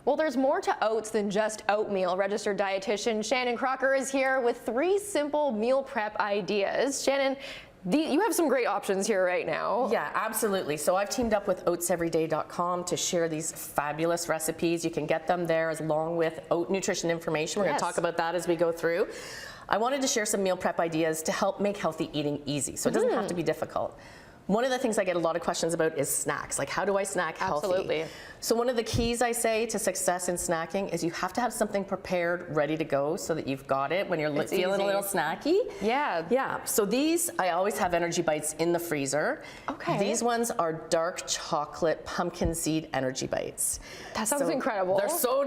Well, there's more to oats than just oatmeal. Registered dietitian Shannon Crocker is here with 3 simple meal prep ideas. Shannon, you have some great options here right now. Yeah, absolutely. So I've teamed up with oatseveryday.com to share these fabulous recipes. You can get them there along with oat nutrition information. We're going to talk about that as we go through. I wanted to share some meal prep ideas to help make healthy eating easy, so it doesn't have to be difficult. One of the things I get a lot of questions about is snacks. Like, how do I snack healthy? Absolutely. So one of the keys I say to success in snacking is you have to have something prepared, ready to go, so that you've got it when you're feeling a little snacky. Yeah. Yeah. So these, I always have energy bites in the freezer. Okay. These ones are dark chocolate pumpkin seed energy bites. That sounds incredible. They're so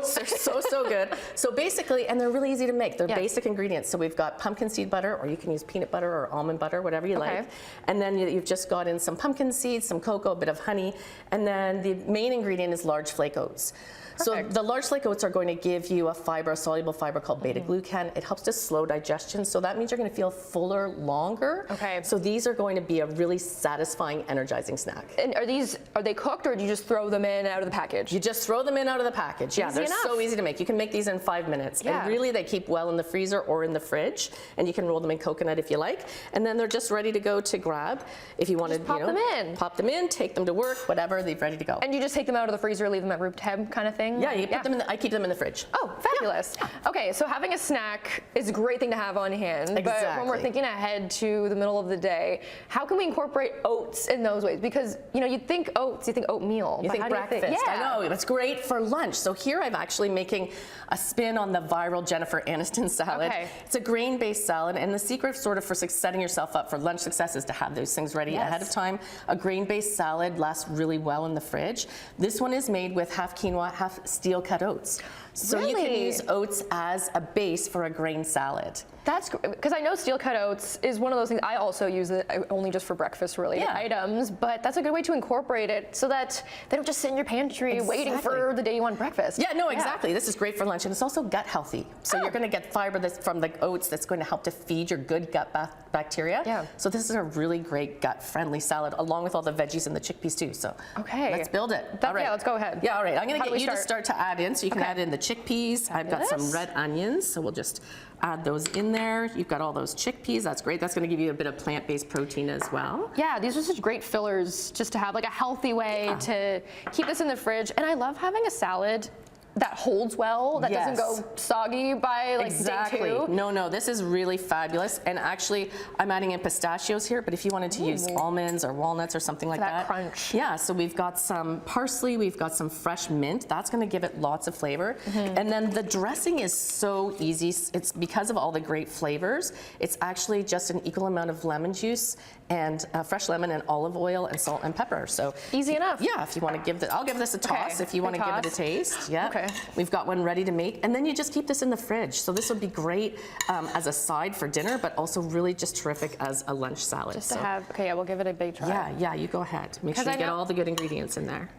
good. So basically, and they're really easy to make. They're basic ingredients. So we've got pumpkin seed butter, or you can use peanut butter or almond butter, whatever you like. And then you've just got in some pumpkin seeds, some cocoa, a bit of honey, and then the main ingredient is large flake oats. Perfect. So the large flake oats are going to give you a soluble fiber called beta-glucan. It helps to slow digestion, so that means you're going to feel fuller longer. Okay. So these are going to be a really satisfying, energizing snack. And are they cooked, or do you just throw them in out of the package? You just throw them in out of the package. Yeah, they're so easy to make. You can make these in 5 minutes. Yeah. And really, they keep well in the freezer or in the fridge. And you can roll them in coconut if you like. And then they're just ready to go to grab. If you want to, pop them in. Pop them in, take them to work, whatever, they're ready to go. And you just take them out of the freezer, leave them at room temp kind of thing? Yeah, you put them in I keep them in the fridge. Oh, fabulous. Yeah. Okay, so having a snack is a great thing to have on hand. Exactly. But when we're thinking ahead to the middle of the day, how can we incorporate oats in those ways? Because, you think oats, you think oatmeal. You think breakfast. Yeah. I know, it's great for lunch. So here I'm actually making a spin on the viral Jennifer Aniston salad. Okay. It's a grain-based salad, and the secret sort of for setting yourself up for lunch success is to have those things ready ahead of time. A grain-based salad lasts really well in the fridge. This one is made with half quinoa, half steel cut oats. So you can use oats as a base for a grain salad. That's because I know steel cut oats is one of those things. I also use it only just for breakfast related items, but that's a good way to incorporate it so that they don't just sit in your pantry waiting for the day you want breakfast. Yeah, no, exactly. This is great for lunch, and it's also gut healthy. So you're going to get fiber that's from the oats that's going to help to feed your good gut bacteria. Yeah. So this is a really great gut-friendly salad, along with all the veggies and the chickpeas too. So let's build it. All right. Yeah, let's go ahead. Yeah, all right. I'm going to get you to start to add in, so you can add in the chickpeas. Fabulous. I've got some red onions, so we'll just add those in there. You've got all those chickpeas. That's great. That's going to give you a bit of plant-based protein as well. Yeah, these are such great fillers just to have like a healthy way to keep this in the fridge. And I love having a salad that holds well, that doesn't go soggy by like day 2. No, this is really fabulous. And actually, I'm adding in pistachios here, but if you wanted to use almonds or walnuts or something like that. Crunch. Yeah, so we've got some parsley, we've got some fresh mint. That's going to give it lots of flavor. And then the dressing is so easy. It's because of all the great flavors. It's actually just an equal amount of lemon juice and fresh lemon and olive oil and salt and pepper. So easy enough. Yeah, if you want to give I'll give this a toss if you want to give it a taste. Yeah. Okay. We've got one ready to make, and then you just keep this in the fridge. So this would be great as a side for dinner, but also really just terrific as a lunch salad. Just to have, we'll give it a big try. Yeah, you go ahead. Make sure you get all the good ingredients in there.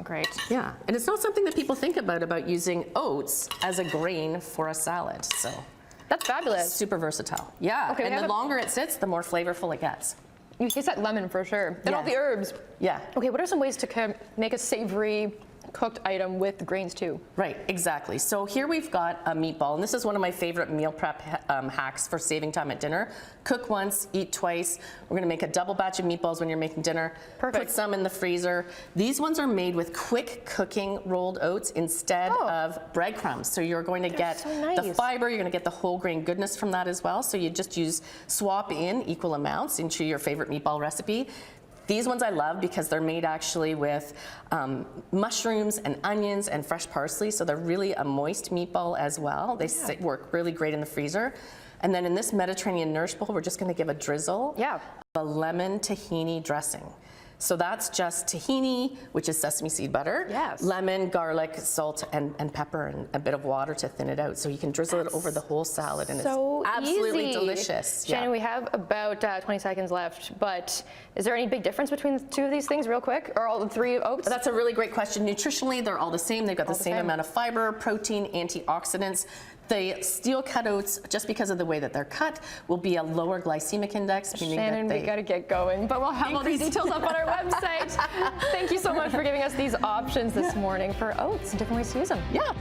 Great. Yeah, and it's not something that people think about using oats as a grain for a salad. So that's fabulous. Super versatile. Yeah, and the longer it sits, the more flavorful it gets. You taste that lemon for sure, and all the herbs. Yeah. Okay, what are some ways to make a savory cooked item with grains too? Right, exactly. So here we've got a meatball, and this is one of my favorite meal prep hacks for saving time at dinner. Cook once, eat twice. We're going to make a double batch of meatballs when you're making dinner. Perfect. Put some in the freezer. These ones are made with quick cooking rolled oats instead of breadcrumbs. So you're going to get the fiber, you're going to get the whole grain goodness from that as well. So you just swap in equal amounts into your favorite meatball recipe. These ones I love because they're made actually with mushrooms and onions and fresh parsley, so they're really a moist meatball as well. They work really great in the freezer. And then in this Mediterranean Nourish Bowl, we're just going to give a drizzle of a lemon tahini dressing. So that's just tahini, which is sesame seed butter, lemon, garlic, salt, and pepper, and a bit of water to thin it out. So you can drizzle it over the whole salad, and it's absolutely delicious. Shannon, we have about 20 seconds left, but is there any big difference between the two of these things real quick, or all the 3 oats? That's a really great question. Nutritionally, they're all the same. They've got the same amount of fiber, protein, antioxidants. The steel cut oats, just because of the way that they're cut, will be a lower glycemic index, meaning Shannon, that we gotta get going, but we'll have all these details up on our website. Thank you so much for giving us these options this morning for oats and different ways to use them. Yeah.